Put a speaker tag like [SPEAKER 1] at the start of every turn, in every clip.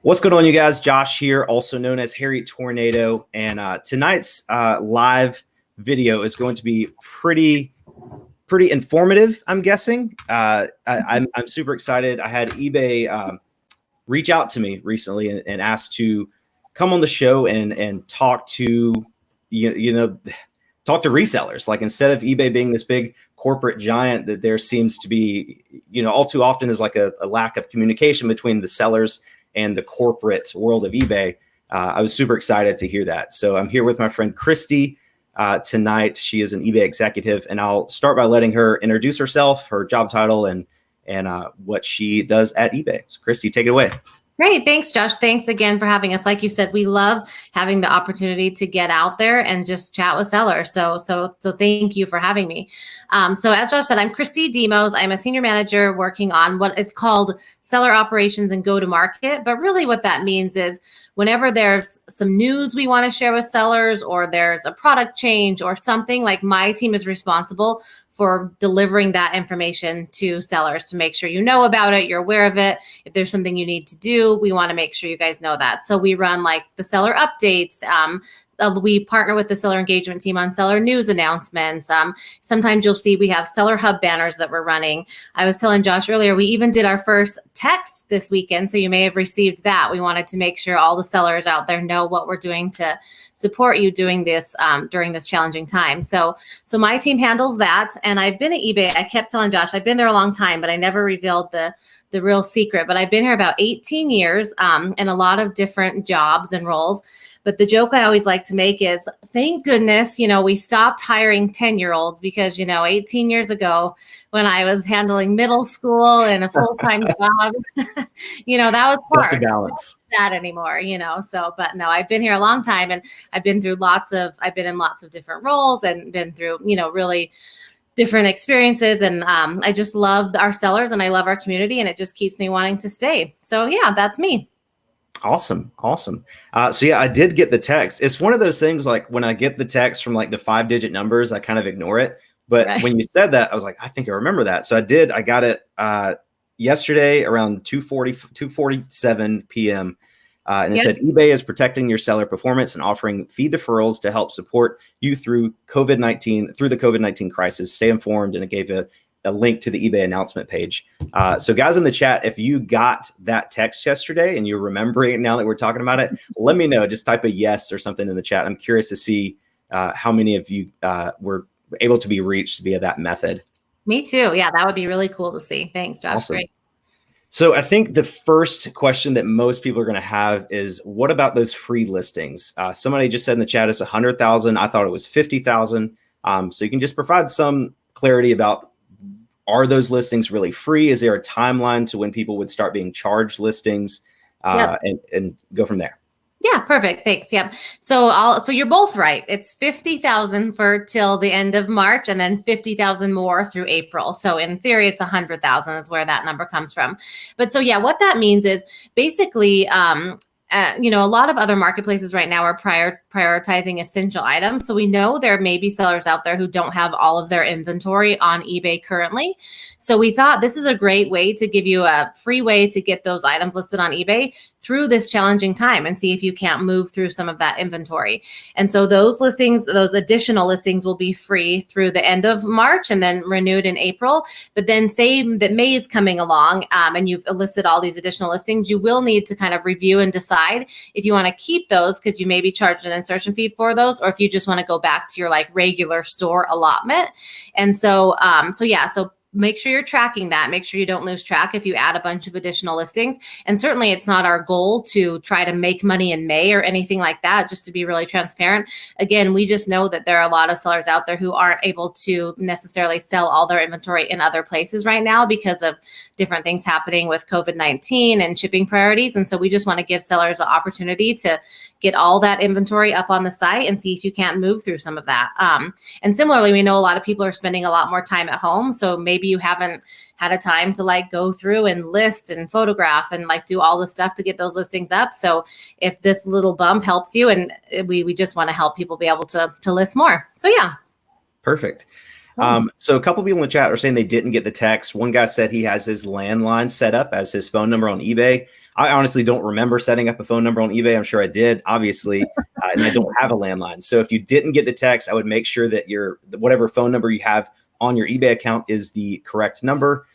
[SPEAKER 1] What's going on, you guys? Josh here, also known as Harry Tornado. And tonight's live video is going to be pretty informative, I'm guessing. I'm super excited. I had eBay reach out to me recently and asked to come on the show and talk to talk to resellers. Like, instead of eBay being this big corporate giant that there seems to be, all too often is like a lack of communication between the sellers and the corporate world of eBay. I was super excited to hear that. So I'm here with my friend Kristine tonight. She is an eBay executive, and I'll start by letting her introduce herself, her job title, and what she does at eBay. So Kristine, take it away.
[SPEAKER 2] Great. Thanks, Josh. Thanks again for having us. Like you said, we love having the opportunity to get out there and just chat with sellers. So thank you for having me. So as Josh said, I'm Kristine Diemoz. I'm a senior manager working on what is called seller operations and go-to-market. But really what that means is whenever there's some news we want to share with sellers, or there's a product change or something, like, my team is responsible for delivering that information to sellers to make sure you know about it, you're aware of it. If there's something you need to do, we want to make sure you guys know that. So we run like the seller updates. We partner with the seller engagement team on seller news announcements. Sometimes you'll see we have seller hub banners that we're running. I was telling Josh earlier, we even did our first text this weekend, so you may have received that. We wanted to make sure all the sellers out there know what we're doing to support you doing this during this challenging time. So my team handles that, and I've been at eBay. I kept telling Josh I've been there a long time, but I never revealed the real secret. But I've been here about 18 years in a lot of different jobs and roles. But the joke I always like to make is, thank goodness, we stopped hiring 10-year-olds because, 18 years ago when I was handling middle school and a full-time job, that was hard.
[SPEAKER 1] Just to balance.
[SPEAKER 2] That anymore, but no, I've been here a long time, and I've been in lots of different roles and been through, really different experiences. And I just love our sellers and I love our community, and it just keeps me wanting to stay. So yeah, that's me.
[SPEAKER 1] Awesome. So yeah, I did get the text. It's one of those things, like, when I get the text from like the 5-digit numbers, I kind of ignore it. But right. When you said that, I was like, I think I remember that. So I got it yesterday around 2:47 p.m. And it said, eBay is protecting your seller performance and offering fee deferrals to help support you through the COVID-19 crisis. Stay informed. And it gave a link to the eBay announcement page. So guys in the chat, if you got that text yesterday and you're remembering it now that we're talking about it, let me know. Just type a yes or something in the chat. I'm curious to see how many of you were able to be reached via that method.
[SPEAKER 2] Me too. Yeah, that would be really cool to see. Thanks, Josh.
[SPEAKER 1] Awesome.
[SPEAKER 2] Great.
[SPEAKER 1] So I think the first question that most people are going to have is, what about those free listings? Somebody just said in the chat it's 100,000. I thought it was 50,000. So you can just provide some clarity about, are those listings really free? Is there a timeline to when people would start being charged listings, and go from there?
[SPEAKER 2] Yeah, perfect. Thanks. Yep. So you're both right. It's 50,000 for till the end of March, and then 50,000 more through April. So in theory, it's 100,000 is where that number comes from. But so yeah, what that means is basically, a lot of other marketplaces right now are prioritizing essential items. So we know there may be sellers out there who don't have all of their inventory on eBay currently. So we thought this is a great way to give you a free way to get those items listed on eBay through this challenging time and see if you can't move through some of that inventory. And so those additional listings will be free through the end of March and then renewed in April. But then say that May is coming along and you've listed all these additional listings, you will need to kind of review and decide if you want to keep those because you may be charged an insertion fee for those, or if you just want to go back to your like regular store allotment. And so make sure you're tracking that. Make sure you don't lose track if you add a bunch of additional listings. And certainly it's not our goal to try to make money in May or anything like that, just to be really transparent. Again, we just know that there are a lot of sellers out there who aren't able to necessarily sell all their inventory in other places right now because of different things happening with COVID-19 and shipping priorities. And so we just want to give sellers an opportunity to get all that inventory up on the site and see if you can't move through some of that. And similarly, we know a lot of people are spending a lot more time at home. So maybe you haven't had a time to like go through and list and photograph and like do all the stuff to get those listings up. So if this little bump helps you, and we just want to help people be able to list more. So yeah.
[SPEAKER 1] Perfect. So a couple people in the chat are saying they didn't get the text. One guy said he has his landline set up as his phone number on eBay. I honestly don't remember setting up a phone number on eBay. I'm sure I did, obviously, and I don't have a landline. So if you didn't get the text, I would make sure that whatever phone number you have on your eBay account is the correct number.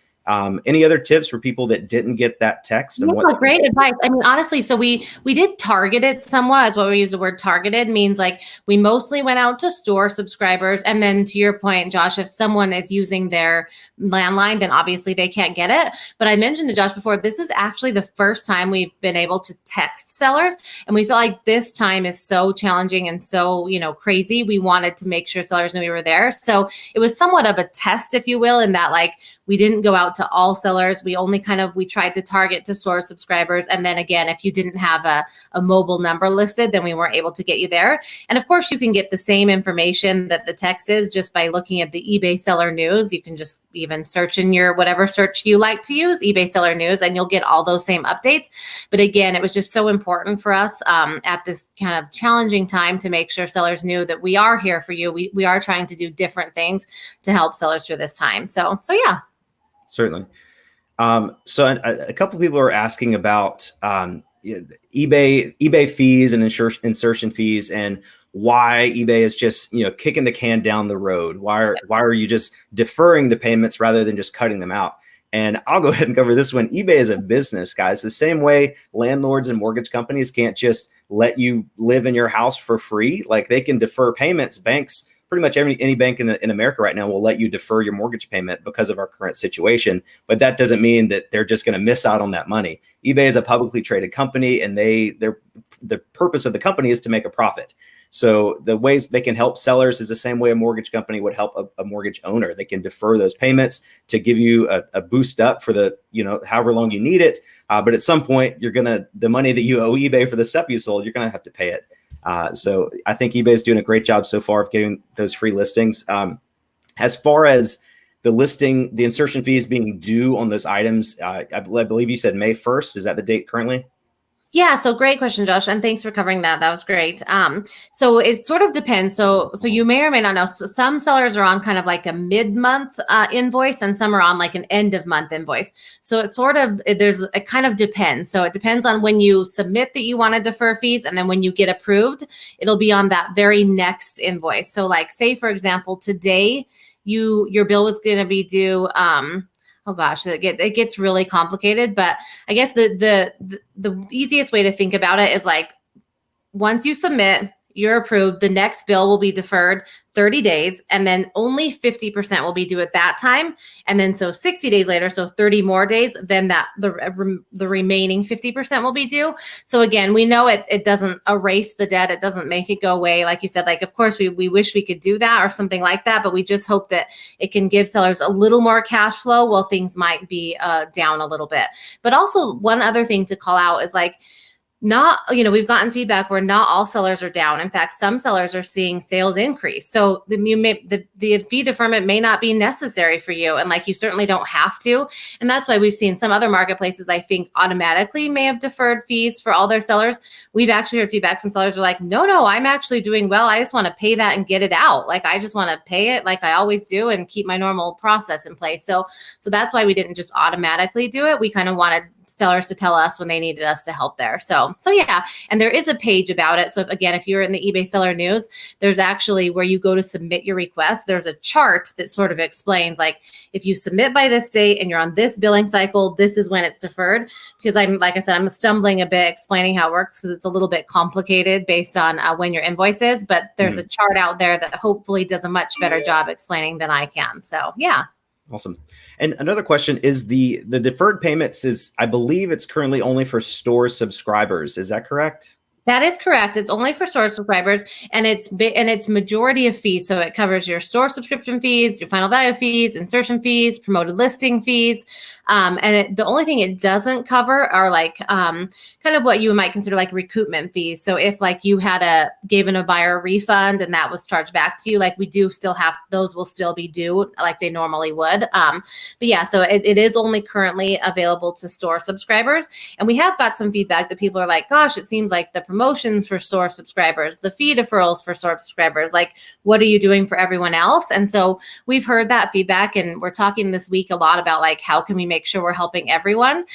[SPEAKER 1] Any other tips for people that didn't get that text? And
[SPEAKER 2] Great advice. I mean, honestly, so we did target it somewhat. Is what we use the word targeted means. Like we mostly went out to store subscribers, and then to your point, Josh, if someone is using their landline, then obviously they can't get it. But I mentioned to Josh before, this is actually the first time we've been able to text sellers, and we feel like this time is so challenging and so crazy. We wanted to make sure sellers knew we were there, so it was somewhat of a test, if you will, in that like we didn't go out to all sellers. We only we tried to target to store subscribers. And then again, if you didn't have a mobile number listed, then we weren't able to get you there. And of course, you can get the same information that the text is just by looking at the eBay seller news. You can just even search in your whatever search you like to use, eBay seller news, and you'll get all those same updates. But again, it was just so important for us at this kind of challenging time to make sure sellers knew that we are here for you. We are trying to do different things to help sellers through this time. So yeah.
[SPEAKER 1] Certainly. So a couple of people are asking about eBay fees and insertion fees, and why eBay is just kicking the can down the road. Why are you just deferring the payments rather than just cutting them out? And I'll go ahead and cover this one. eBay is a business, guys. The same way landlords and mortgage companies can't just let you live in your house for free. Like they can defer payments. Banks, pretty much any bank in America right now will let you defer your mortgage payment because of our current situation. But that doesn't mean that they're just going to miss out on that money. eBay is a publicly traded company, and the purpose of the company is to make a profit. So the ways they can help sellers is the same way a mortgage company would help a mortgage owner. They can defer those payments to give you a boost up for the however long you need it. But at some point, the money that you owe eBay for the stuff you sold, you're gonna have to pay it. So I think eBay is doing a great job so far of getting those free listings. As far as the insertion fees being due on those items, I believe you said May 1st. Is that the date currently?
[SPEAKER 2] Yeah, so great question, Josh, and thanks for covering that. That was great. So it sort of depends. So you may or may not know, some sellers are on kind of like a mid-month invoice, and some are on like an end-of-month invoice. So it kind of depends. So it depends on when you submit that you want to defer fees, and then when you get approved, it'll be on that very next invoice. So like, say for example, today your bill was going to be due. Oh gosh, it gets really complicated, but I guess the easiest way to think about it is like, once you submit, you're approved, the next bill will be deferred 30 days, and then only 50% will be due at that time. And then so 60 days later, so 30 more days, then the remaining 50% will be due. So again, we know it doesn't erase the debt. It doesn't make it go away. Like you said, like, of course, we wish we could do that or something like that, but we just hope that it can give sellers a little more cash flow while things might be down a little bit. But also one other thing to call out is like, we've gotten feedback where not all sellers are down. In fact, some sellers are seeing sales increase. So the fee deferment may not be necessary for you. And like, you certainly don't have to. And that's why we've seen some other marketplaces, I think, automatically may have deferred fees for all their sellers. We've actually heard feedback from sellers who are like, no, I'm actually doing well. I just want to pay that and get it out. Like, I just want to pay it like I always do and keep my normal process in place. So that's why we didn't just automatically do it. We kind of wanted sellers to tell us when they needed us to help there. So yeah, and there is a page about it. So if you're in the eBay seller news, there's actually where you go to submit your request, there's a chart that sort of explains like, if you submit by this date and you're on this billing cycle, this is when it's deferred. Because I'm stumbling a bit explaining how it works because it's a little bit complicated based on when your invoice is, but there's a chart out there that hopefully does a much better job explaining than I can. So yeah.
[SPEAKER 1] Awesome. And another question is the deferred payments I believe it's currently only for store subscribers. Is that correct?
[SPEAKER 2] That is correct. It's only for store subscribers, and it's majority of fees. So it covers your store subscription fees, your final value fees, insertion fees, promoted listing fees. The only thing it doesn't cover are like kind of what you might consider like recoupment fees. So if like you had given a buyer a refund and that was charged back to you, like we do still have, those will still be due like they normally would. But yeah, so it is only currently available to store subscribers. And we have got some feedback that people are like, gosh, it seems like the promoted promotions for store subscribers, the fee deferrals for store subscribers. Like, what are you doing for everyone else? And so we've heard that feedback, and we're talking this week a lot about like, how can we make sure we're helping everyone?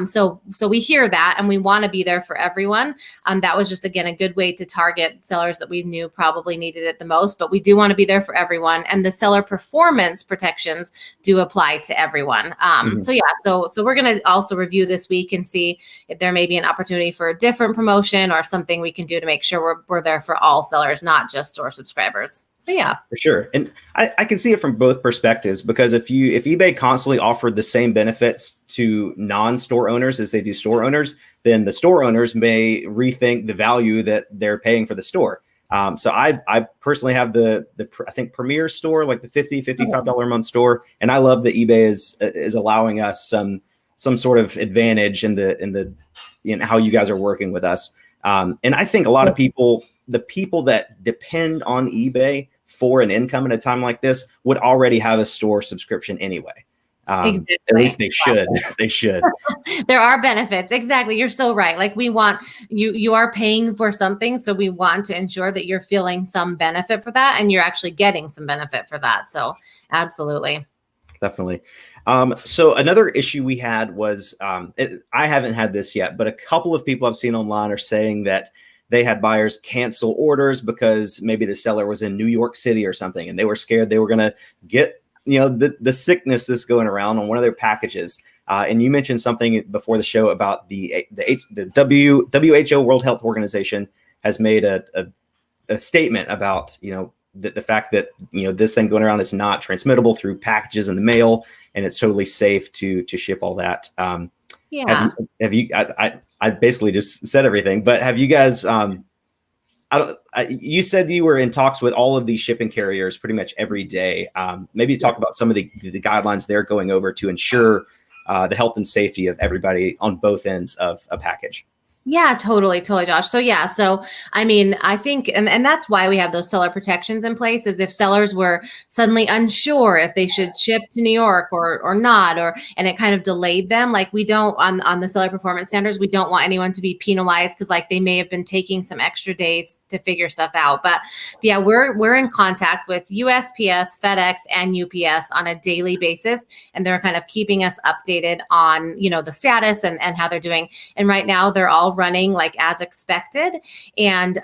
[SPEAKER 2] So we hear that, and we want to be there for everyone. That was just, again, a good way to target sellers that we knew probably needed it the most, but we do want to be there for everyone. And the seller performance protections do apply to everyone. So we're going to also review this week and see if there may be an opportunity for a different promotion or something we can do to make sure we're there for all sellers, not just store subscribers. So yeah,
[SPEAKER 1] for sure. And I can see it from both perspectives, because if eBay constantly offered the same benefits to non-store owners as they do store owners, then the store owners may rethink the value that they're paying for the store. So I personally have the I think Premier store, like the $55 a month store, and I love that eBay is allowing us some sort of advantage in how you guys are working with us. And I think a lot of people, the people that depend on eBay for an income in a time like this, would already have a store subscription anyway.
[SPEAKER 2] Exactly.
[SPEAKER 1] At least they should. They should.
[SPEAKER 2] There are benefits. Exactly. You're so right. Like, we want you are paying for something. So we want to ensure that you're feeling some benefit for that, and you're actually getting some benefit for that. So absolutely.
[SPEAKER 1] Definitely. So another issue we had was, I haven't had this yet, but a couple of people I've seen online are saying that they had buyers cancel orders because maybe the seller was in New York City or something, and they were scared they were going to get, the sickness that's going around on one of their packages. And you mentioned something before the show about the WHO, World Health Organization, has made a statement about, the fact that, this thing going around is not transmittable through packages in the mail, and it's totally safe to ship all that.
[SPEAKER 2] Yeah.
[SPEAKER 1] Have you, I basically just said everything, but have you guys, you said you were in talks with all of these shipping carriers pretty much every day. Maybe talk about some of the guidelines they're going over to ensure the health and safety of everybody on both ends of a package.
[SPEAKER 2] Yeah, totally, Josh. So I mean, I think, and that's why we have those seller protections in place, is if sellers were suddenly unsure if they should ship to New York or not, and it kind of delayed them. Like, we don't, on the seller performance standards, we don't want anyone to be penalized because, like, they may have been taking some extra days to figure stuff out. But yeah, we're in contact with USPS, FedEx, and UPS on a daily basis, and they're kind of keeping us updated on, the status and how they're doing. And right now, they're all running like as expected. And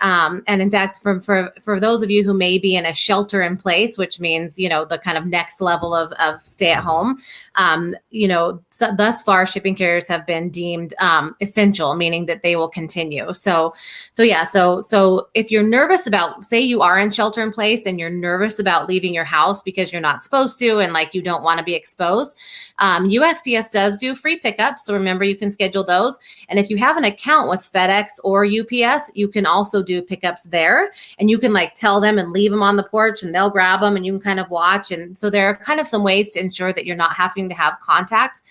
[SPEAKER 2] in fact, for those of you who may be in a shelter in place, which means, the kind of next level of stay at home, so thus far shipping carriers have been deemed essential, meaning that they will continue. So if you're nervous about, say you are in shelter in place and you're nervous about leaving your house because you're not supposed to, and like you don't want to be exposed, USPS does do free pickups. So remember, you can schedule those. And if you have an account with FedEx or UPS, you can also do pickups there, and you can like tell them and leave them on the porch, and they'll grab them, and you can kind of watch. And so there are kind of some ways to ensure that you're not having to have contact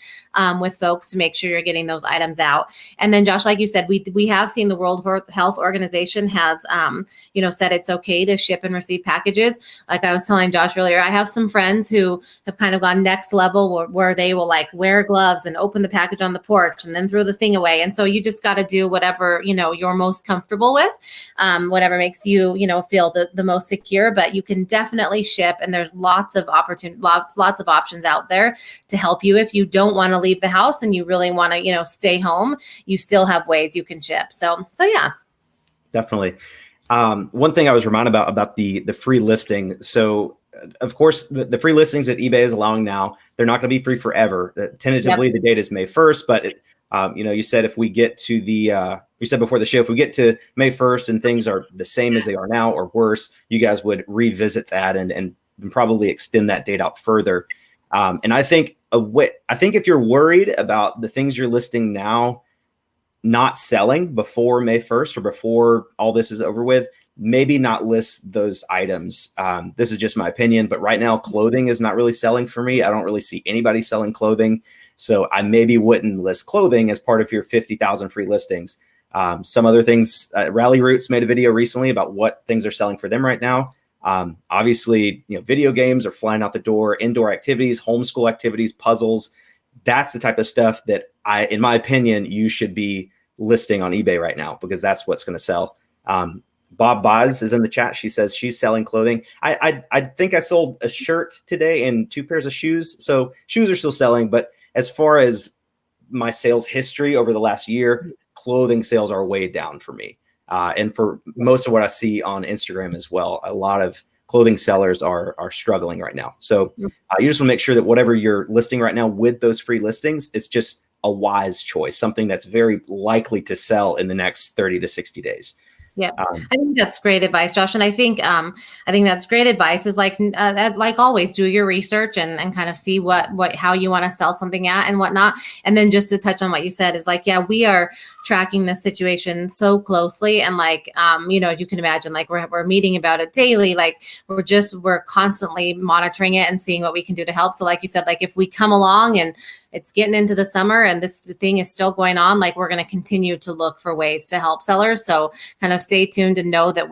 [SPEAKER 2] with folks to make sure you're getting those items out. And then, Josh, like you said, we have seen the World Health Organization has, said it's okay to ship and receive packages. Like I was telling Josh earlier, I have some friends who have kind of gone next level where they will like wear gloves and open the package on the porch and then throw the thing away. And so you just got to do whatever, you're most comfortable with, whatever makes you, feel the most secure. But you can definitely ship, and there's lots of options out there to help you. If you don't want to leave the house and you really want to, stay home, you still have ways you can ship. So yeah.
[SPEAKER 1] Definitely. One thing I was reminded about the free listing. So of course, the free listings that eBay is allowing now, they're not going to be free forever. Tentatively, The date is May 1st, but you said if we get to you said before the show, if we get to May 1st and things are the same as they are now or worse, you guys would revisit that and probably extend that date out further. And I think if you're worried about the things you're listing now not selling before May 1st or before all this is over with, maybe not list those items. This is just my opinion, but right now clothing is not really selling for me. I don't really see anybody selling clothing. So I maybe wouldn't list clothing as part of your 50,000 free listings. Some other things, Rally Roots made a video recently about what things are selling for them right now. Obviously, video games are flying out the door, indoor activities, homeschool activities, puzzles. That's the type of stuff that in my opinion, you should be listing on eBay right now, because that's what's going to sell. Bob Boz is in the chat. She says she's selling clothing. I think I sold a shirt today and 2 pairs of shoes. So shoes are still selling. But as far as my sales history over the last year, clothing sales are way down for me. And for most of what I see on Instagram as well, a lot of clothing sellers are struggling right now. So you just want to make sure that whatever you're listing right now with those free listings, it's just a wise choice, something that's very likely to sell in the next 30 to 60 days.
[SPEAKER 2] Yeah, I think that's great advice, Josh. And I think that's great advice is like always, do your research and kind of see how you want to sell something at and whatnot. And then just to touch on what you said is like, yeah, we are tracking this situation so closely. And like, you can imagine like we're meeting about it daily. Like we're constantly monitoring it and seeing what we can do to help. So like you said, like if we come along and it's getting into the summer and this thing is still going on, like we're going to continue to look for ways to help sellers. So kind of stay tuned and know that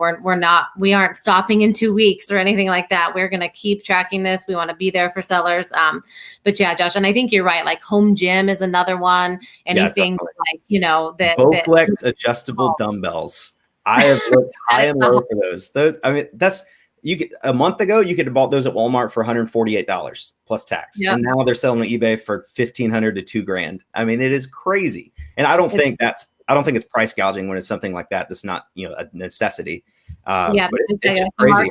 [SPEAKER 2] we aren't stopping in 2 weeks or anything like that. We're going to keep tracking this. We want to be there for sellers. But yeah, Josh, and I think you're right. Like home gym is another one. Anything like,
[SPEAKER 1] Bowflex adjustable dumbbells. I have looked high and low for those. I mean, a month ago, you could have bought those at Walmart for $148 plus tax. Yep. And now they're selling on eBay for $1,500 to $2,000. I mean, it is crazy. And I don't think it's price gouging when it's something like that. That's not, a necessity. But it's just crazy.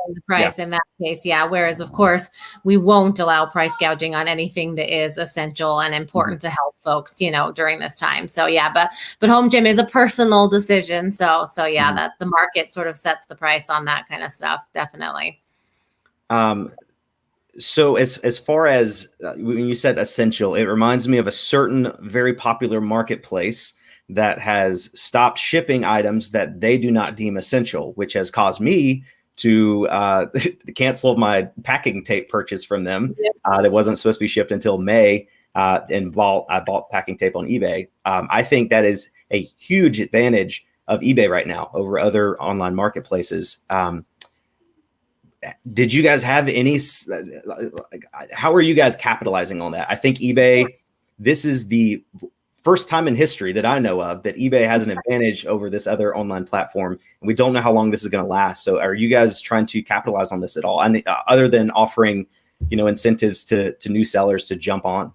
[SPEAKER 2] The price in that case. Yeah. Whereas of course we won't allow price gouging on anything that is essential and important to help folks, during this time. So yeah, but home gym is a personal decision. So yeah, that the market sort of sets the price on that kind of stuff. Definitely.
[SPEAKER 1] So as far as when you said essential, it reminds me of a certain very popular marketplace that has stopped shipping items that they do not deem essential, which has caused me to cancel my packing tape purchase from them that wasn't supposed to be shipped until May, and I bought packing tape on eBay. I think that is a huge advantage of eBay right now over other online marketplaces. Did you guys have any? How are you guys capitalizing on that? I think eBay. This is the first time in history that I know of that eBay has an advantage over this other online platform. And we don't know how long this is going to last. So are you guys trying to capitalize on this at all? And other than offering, incentives to new sellers to jump on?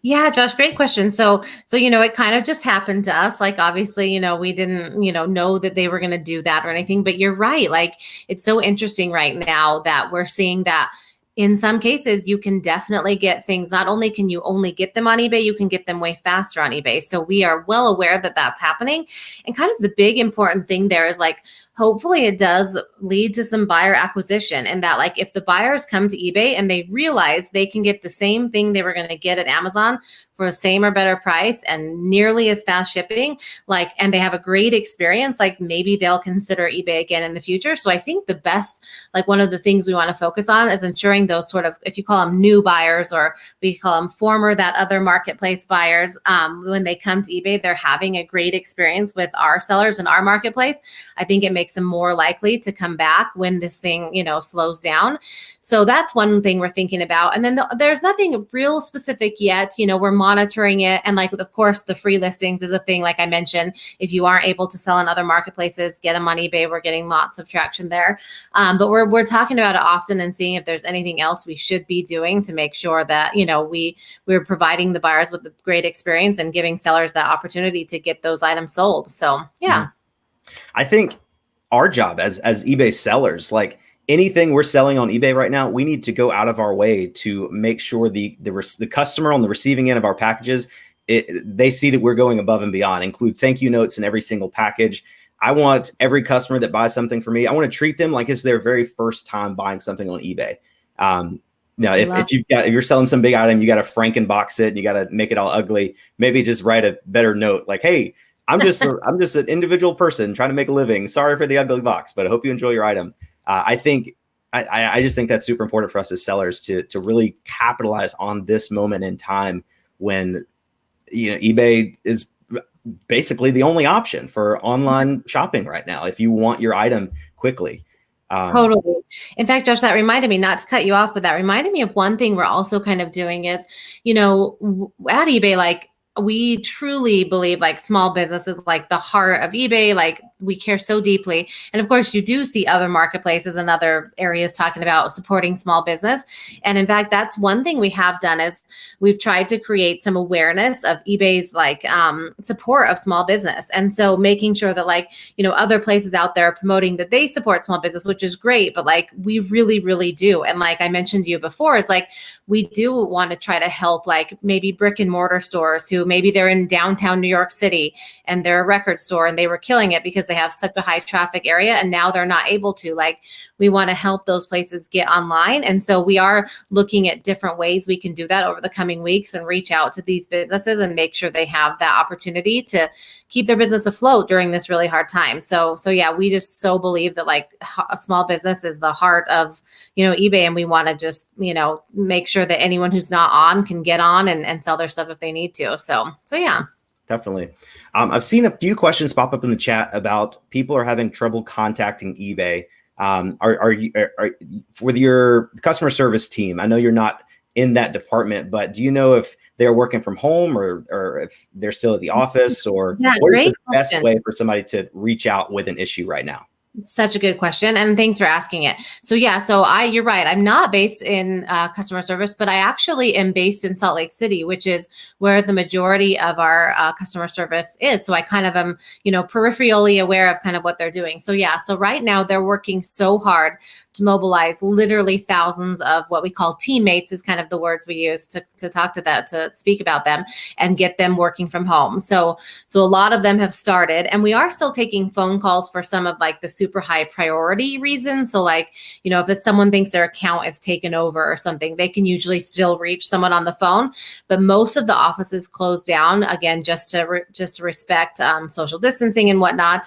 [SPEAKER 2] Yeah, Josh, great question. So, it kind of just happened to us. Like, obviously, we didn't, know that they were going to do that or anything, but you're right. Like, it's so interesting right now that we're seeing that in some cases, you can definitely get things. Not only can you only get them on eBay, you can get them way faster on eBay. So we are well aware that that's happening. And kind of the big important thing there is like, hopefully it does lead to some buyer acquisition, and that like if the buyers come to eBay and they realize they can get the same thing they were going to get at Amazon for the same or better price and nearly as fast shipping, like, and they have a great experience, like maybe they'll consider eBay again in the future. So I think the best, like one of the things we want to focus on is ensuring those sort of, if you call them new buyers, or we call them former that other marketplace buyers, when they come to eBay, they're having a great experience with our sellers and our marketplace. I think it makes them more likely to come back when this thing, slows down. So that's one thing we're thinking about. And then there's nothing real specific yet. We're monitoring it. And like, of course, the free listings is a thing. Like I mentioned, if you aren't able to sell in other marketplaces, get them on eBay. We're getting lots of traction there. But we're talking about it often and seeing if there's anything else we should be doing to make sure that, we're providing the buyers with a great experience and giving sellers that opportunity to get those items sold. So, yeah.
[SPEAKER 1] I think our job as eBay sellers, like anything we're selling on eBay right now, we need to go out of our way to make sure the customer on the receiving end of our packages, they see that we're going above and beyond, include thank you notes in every single package. I want every customer that buys something from me, I want to treat them like it's their very first time buying something on eBay. Now, if you're selling some big item, you got to Frankenbox it and you got to make it all ugly. Maybe just write a better note like, hey, I'm just an individual person trying to make a living. Sorry for the ugly box, but I hope you enjoy your item. I just think that's super important for us as sellers to really capitalize on this moment in time when, eBay is basically the only option for online shopping right now if you want your item quickly.
[SPEAKER 2] Totally. In fact, Josh, that reminded me, not to cut you off, but that reminded me of one thing we're also kind of doing is, at eBay, like, we truly believe like small business is like the heart of eBay. Like we care so deeply. And of course you do see other marketplaces and other areas talking about supporting small business. And in fact, that's one thing we have done is we've tried to create some awareness of eBay's like support of small business. And so making sure that like, other places out there are promoting that they support small business, which is great. But like, we really, really do. And like I mentioned to you before, is like, we do want to try to help like maybe brick and mortar stores who maybe they're in downtown New York City and they're a record store and they were killing it because they have such a high traffic area and now they're not able to. Like we want to help those places get online. And so we are looking at different ways we can do that over the coming weeks and reach out to these businesses and make sure they have that opportunity to keep their business afloat during this really hard time. So yeah, we just so believe that like a small business is the heart of, eBay. And we want to just, make sure that anyone who's not on can get on and sell their stuff if they need to. So yeah.
[SPEAKER 1] Definitely. I've seen a few questions pop up in the chat about people are having trouble contacting eBay. Are you with your customer service team? I know you're not in that department, but do you know if they're working from home or if they're still at the office, or what is the best way for somebody to reach out with an issue right now?
[SPEAKER 2] Such a good question. And thanks for asking it. So yeah, you're right. I'm not based in customer service, but I actually am based in Salt Lake City, which is where the majority of our customer service is. So I kind of am, peripherally aware of kind of what they're doing. So yeah, so right now they're working so hard to mobilize literally thousands of what we call teammates is kind of the words we use to talk to that, to speak about them and get them working from home. So a lot of them have started, and we are still taking phone calls for some of like the super high priority reasons. So like, if someone thinks their account is taken over or something, they can usually still reach someone on the phone. But most of the offices closed down, again, just to respect social distancing and whatnot.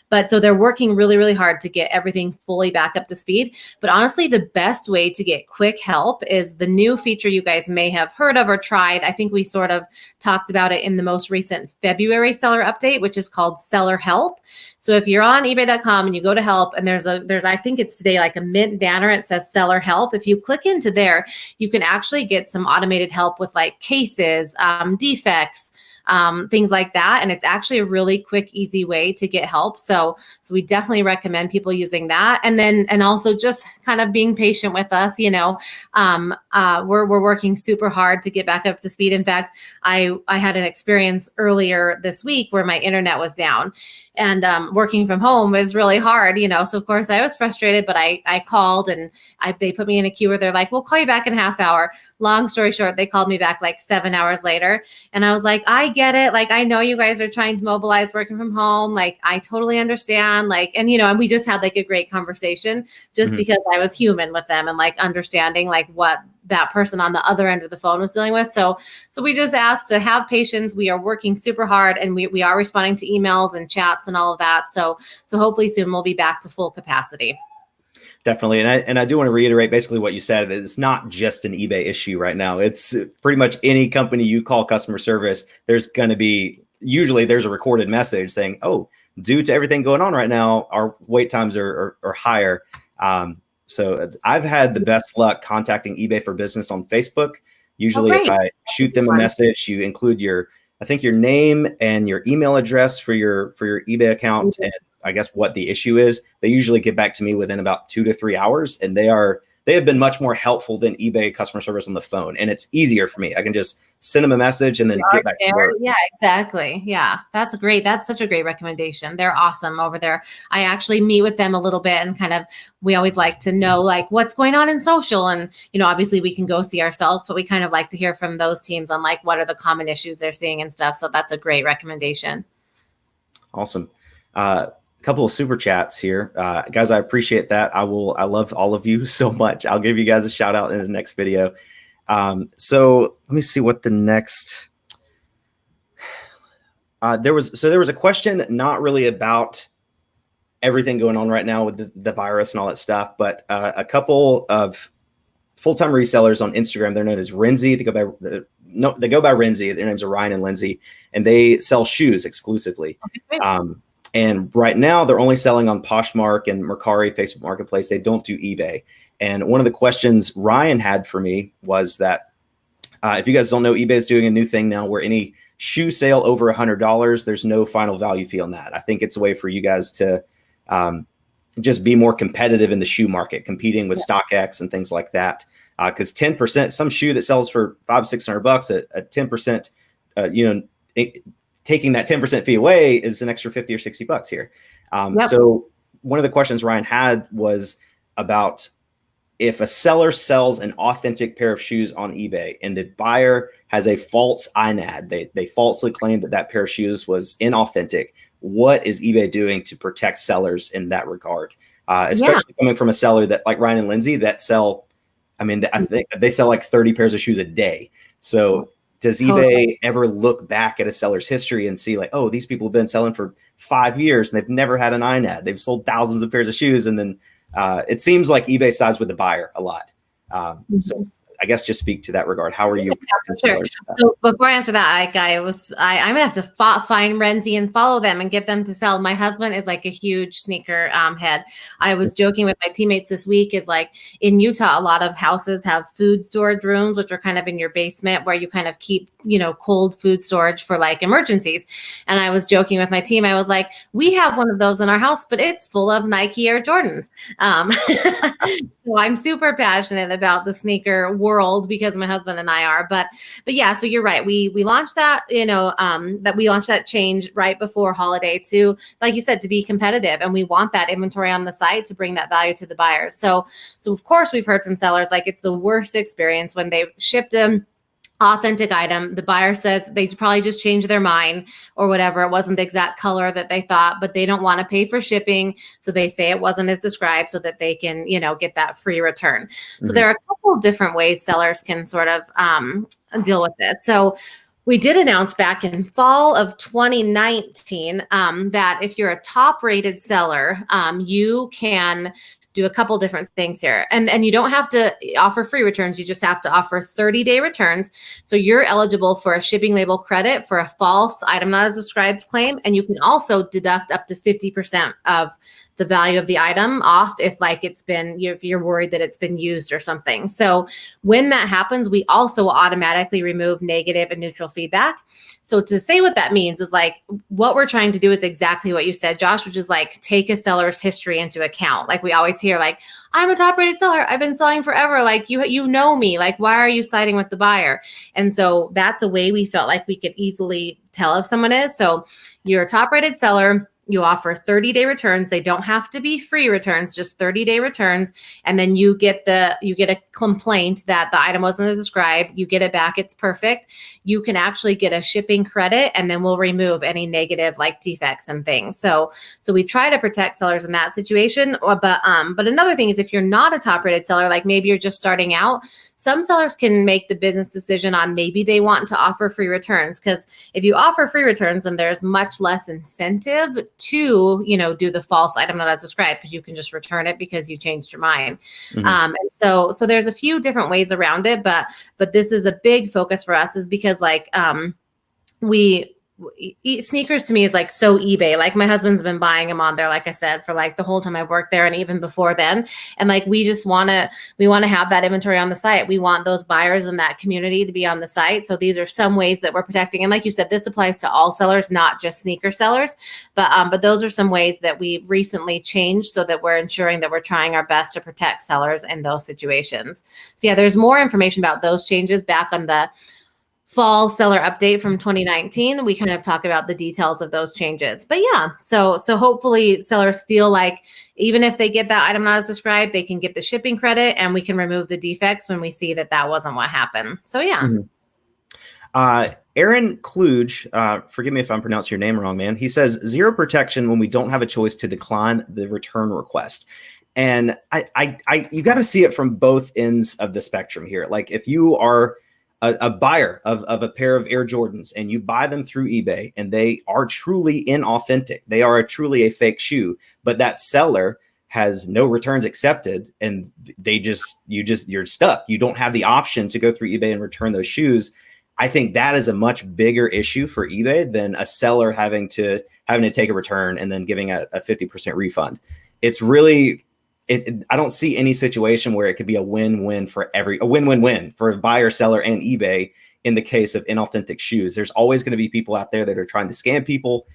[SPEAKER 2] But so they're working really, really hard to get everything fully back up to speed. But honestly, the best way to get quick help is the new feature you guys may have heard of or tried. I think we sort of talked about it in the most recent February seller update, which is called Seller Help. So if you're on eBay.com and you go to help and there's I think it's today like a mint banner, it says Seller Help. If you click into there, you can actually get some automated help with like cases, defects, things like that. And it's actually a really quick, easy way to get help. So we definitely recommend people using that. And also just kind of being patient with us, we're working super hard to get back up to speed. In fact, I had an experience earlier this week where my internet was down. And working from home is really hard, So of course I was frustrated, but I called and they put me in a queue where they're like, we'll call you back in a half hour. Long story short, they called me back like 7 hours later. And I was like, I get it. Like, I know you guys are trying to mobilize working from home. Like, I totally understand. Like, and we just had like a great conversation just because I was human with them and like understanding like what that person on the other end of the phone was dealing with. So we just asked to have patience. We are working super hard and we are responding to emails and chats and all of that. So hopefully soon we'll be back to full capacity.
[SPEAKER 1] Definitely. And I do want to reiterate basically what you said. It's not just an eBay issue right now. It's pretty much any company you call customer service, there's going to be, usually there's a recorded message saying, oh, due to everything going on right now, our wait times are higher. So I've had the best luck contacting eBay for Business on Facebook. Usually if I shoot them a message, you include your name and your email address for your eBay account and I guess what the issue is. They usually get back to me within about 2 to 3 hours, and they have been much more helpful than eBay customer service on the phone. And it's easier for me. I can just send them a message and then get back to work.
[SPEAKER 2] Yeah, exactly. Yeah, that's great. That's such a great recommendation. They're awesome over there. I actually meet with them a little bit and kind of, we always like to know like what's going on in social. And, obviously we can go see ourselves, but we kind of like to hear from those teams on like, what are the common issues they're seeing and stuff. So that's a great recommendation.
[SPEAKER 1] Awesome. Couple of super chats here. Guys, I appreciate that. I love all of you so much. I'll give you guys a shout out in the next video. So let me see what the next, there was a question, not really about everything going on right now with the virus and all that stuff, but a couple of full-time resellers on Instagram, they're known as Renzi. They go by Renzi. Their names are Ryan and Lindsay, and they sell shoes exclusively. Okay. And right now they're only selling on Poshmark and Mercari, Facebook Marketplace. They don't do eBay. And one of the questions Ryan had for me was that If you guys don't know, eBay is doing a new thing now where any shoe sale over $100, there's no final value fee on that. I think it's a way for you guys to just be more competitive in the shoe market, competing with StockX and things like that. Because 10%, some shoe that sells for $500-600, a 10%, taking that 10% fee away is an extra $50 or $60 here. So one of the questions Ryan had was about if a seller sells an authentic pair of shoes on eBay and the buyer has a false INAD, they falsely claim that pair of shoes was inauthentic, what is eBay doing to protect sellers in that regard? Especially coming from a seller that like Ryan and Lindsay that sell, I think they sell like 30 pairs of shoes a day. So does eBay ever look back at a seller's history and see like, oh, these people have been selling for 5 years and they've never had an INAD. They've sold thousands of pairs of shoes. And then it seems like eBay sides with the buyer a lot. So I guess just speak to that regard. How are you?
[SPEAKER 2] Sure. So before I answer that, I'm gonna have to find Renzi and follow them and get them to sell. My husband is like a huge sneaker head. I was joking with my teammates this week is like in Utah, a lot of houses have food storage rooms, which are kind of in your basement where you kind of keep, cold food storage for like emergencies. And I was joking with my team. I was like, we have one of those in our house, but it's full of Nike Air Jordans. So I'm super passionate about the sneaker world because my husband and I are, but yeah, so you're right. We launched that, we launched that change right before holiday to, like you said, to be competitive. And we want that inventory on the site to bring that value to the buyers. So of course we've heard from sellers, like it's the worst experience when they've shipped them authentic item. The buyer says they probably just changed their mind or whatever. It wasn't the exact color that they thought, but they don't want to pay for shipping. So they say it wasn't as described so that they can, get that free return. So there are a couple of different ways sellers can sort of deal with this. So we did announce back in fall of 2019 that if you're a top rated seller, you can do a couple different things here. And you don't have to offer free returns. You just have to offer 30-day returns. So you're eligible for a shipping label credit for a false item not as described claim. And you can also deduct up to 50% of the value of the item off if if you're worried that it's been used or something. So when that happens, we also automatically remove negative and neutral feedback. So to say what that means is like, what we're trying to do is exactly what you said, Josh, which is like take a seller's history into account. Like we always hear like, I'm a top rated seller. I've been selling forever. Like you know me, like, why are you siding with the buyer? And so that's a way we felt like we could easily tell if someone is. So you're a top rated seller. You offer 30-day returns. They don't have to be free returns, just 30-day returns. And then you get a complaint that the item wasn't as described. You get it back. It's perfect. You can actually get a shipping credit, and then we'll remove any negative like defects and things. So we try to protect sellers in that situation. But another thing is if you're not a top rated seller, like maybe you're just starting out, some sellers can make the business decision on maybe they want to offer free returns, because if you offer free returns, then there's much less incentive to, do the false item not as described, because you can just return it because you changed your mind. And so there's a few different ways around it, but this is a big focus for us is because sneakers to me is like so eBay. Like my husband's been buying them on there, like I said, for like the whole time I've worked there and even before then. And like we want to have that inventory on the site. We want those buyers in that community to be on the site. So these are some ways that we're protecting. And like you said, this applies to all sellers, not just sneaker sellers. But those are some ways that we've recently changed so that we're ensuring that we're trying our best to protect sellers in those situations. So yeah, there's more information about those changes back on the fall seller update from 2019. We kind of talk about the details of those changes. But yeah, so hopefully sellers feel like even if they get that item not as described, they can get the shipping credit and we can remove the defects when we see that wasn't what happened. So yeah.
[SPEAKER 1] Aaron Kluge, forgive me if I'm pronouncing your name wrong, man. He says zero protection when we don't have a choice to decline the return request. And you got to see it from both ends of the spectrum here. Like if you are a buyer of a pair of Air Jordans and you buy them through eBay and they are truly inauthentic, they are truly a fake shoe, but that seller has no returns accepted and you're stuck. You don't have the option to go through eBay and return those shoes. I think that is a much bigger issue for eBay than a seller having to take a return and then giving a 50% refund. It's really I don't see any situation where it could be a win-win for a win-win-win for a buyer, seller, and eBay in the case of inauthentic shoes. There's always going to be people out there that are trying to scam people.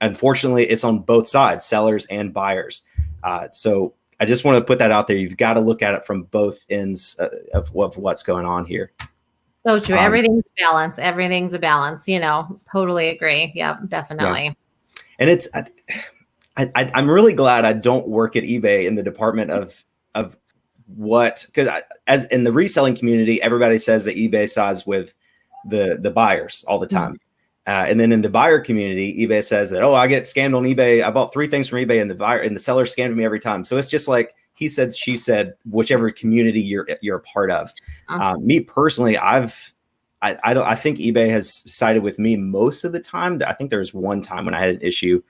[SPEAKER 1] Unfortunately, it's on both sides, sellers and buyers. So I just want to put that out there. You've got to look at it from both ends of what's going on here.
[SPEAKER 2] So true. Everything's a balance. Everything's a balance. Totally agree. Yeah, definitely.
[SPEAKER 1] Yeah. And I'm really glad I don't work at eBay in the department of what, because as in the reselling community, everybody says that eBay sides with the buyers all the time. And then in the buyer community, eBay says that, oh, I get scammed on eBay. I bought 3 things from eBay and the seller scammed me every time. So it's just like he said, she said, whichever community you're a part of. Me personally, I think eBay has sided with me most of the time. I think there was one time when I had an issue,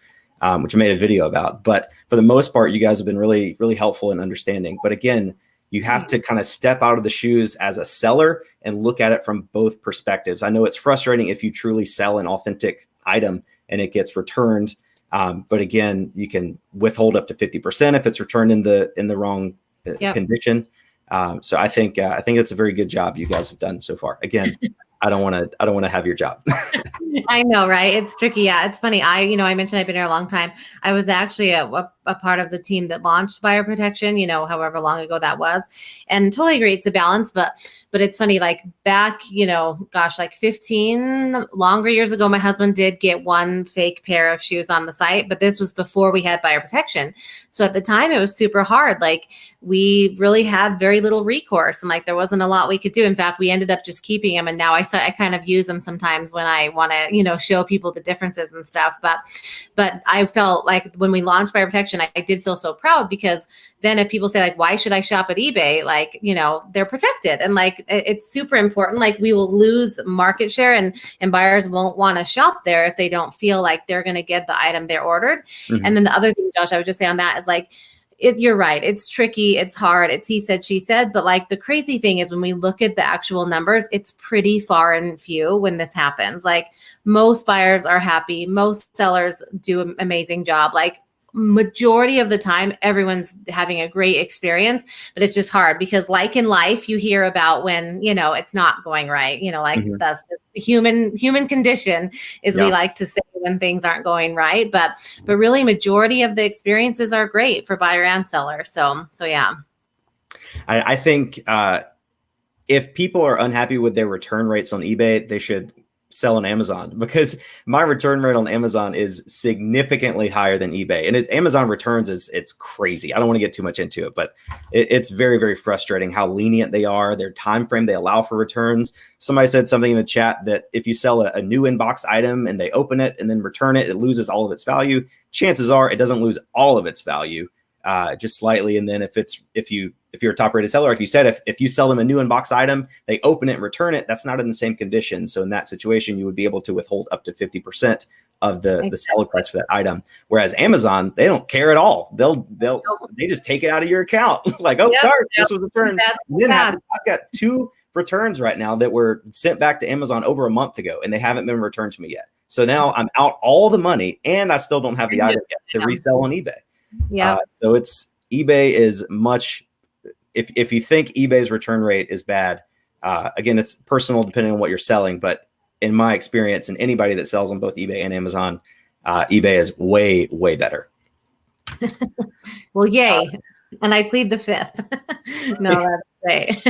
[SPEAKER 1] which I made a video about. But for the most part, you guys have been really, really helpful in understanding. But again, you have to kind of step out of the shoes as a seller and look at it from both perspectives. I know it's frustrating if you truly sell an authentic item and it gets returned. But again, you can withhold up to 50% if it's returned in the wrong condition. So I think it's a very good job you guys have done so far. Again, I don't want to have your job.
[SPEAKER 2] I know, right? It's tricky. Yeah, it's funny. I mentioned I've been here a long time. I was actually a part of the team that launched buyer protection, however long ago that was. And totally agree. It's a balance, but it's funny, like back, like 15 longer years ago, my husband did get one fake pair of shoes on the site, but this was before we had buyer protection. So at the time it was super hard. Like we really had very little recourse and like there wasn't a lot we could do. In fact, we ended up just keeping them. And now I kind of use them sometimes when I want to, show people the differences and stuff. But I felt like when we launched buyer protection, I did feel so proud because then if people say like, why should I shop at eBay? Like, they're protected. And like, it's super important. Like we will lose market share and buyers won't want to shop there if they don't feel like they're going to get the item they're ordered. Mm-hmm. And then the other thing, Josh, I would just say on that is like, you're right. It's tricky. It's hard. It's he said, she said. But like the crazy thing is when we look at the actual numbers, it's pretty far and few when this happens. Like most buyers are happy. Most sellers do an amazing job. Like majority of the time, everyone's having a great experience, but it's just hard because like in life, you hear about when, it's not going right, mm-hmm. That's just the human condition is we like to say when things aren't going right, but really majority of the experiences are great for buyer and seller. So yeah.
[SPEAKER 1] I think if people are unhappy with their return rates on eBay, they should sell on Amazon because my return rate on Amazon is significantly higher than eBay. And Amazon returns it's crazy. I don't want to get too much into it, but it's very, very frustrating how lenient they are, their time frame they allow for returns. Somebody said something in the chat that if you sell a new inbox item and they open it and then return it, it loses all of its value. Chances are it doesn't lose all of its value, just slightly. And then if you're a top rated seller, like you said, if you sell them a new inbox item, they open it and return it, that's not in the same condition. So in that situation, you would be able to withhold up to 50% of the seller price for that item. Whereas Amazon, they don't care at all. They just take it out of your account. Like, sorry, this was returned. I've got 2 returns right now that were sent back to Amazon over a month ago, and they haven't been returned to me yet. So now I'm out all the money, and I still don't have the item yet to resell on eBay. Yeah. So eBay is much. If you think eBay's return rate is bad, again, it's personal depending on what you're selling. But in my experience, and anybody that sells on both eBay and Amazon, eBay is way, way better.
[SPEAKER 2] Well, yay. And I plead the 5th. No, that's great.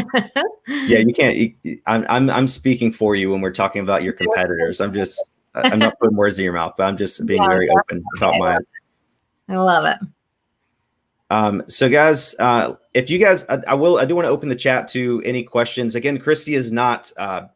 [SPEAKER 1] Yeah, you can't. I'm speaking for you when we're talking about your competitors. I'm not putting words in your mouth, but I'm just being very open about mine.
[SPEAKER 2] I love it.
[SPEAKER 1] So guys, if you guys, I do want to open the chat to any questions. Again, Christy is not a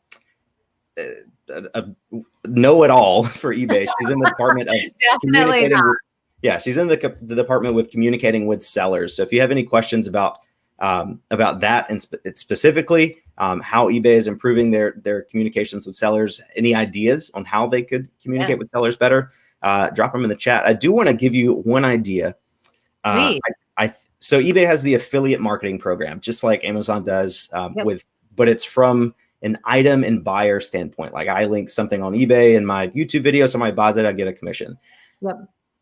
[SPEAKER 1] know-it-all for eBay. She's in the department of
[SPEAKER 2] definitely not.
[SPEAKER 1] She's in the department with communicating with sellers. So if you have any questions about that and specifically how eBay is improving their communications with sellers, any ideas on how they could communicate with sellers better, drop them in the chat. I do want to give you one idea. So eBay has the affiliate marketing program, just like Amazon does but it's from an item and buyer standpoint. Like I link something on eBay in my YouTube video, somebody buys it, I get a commission. Yep.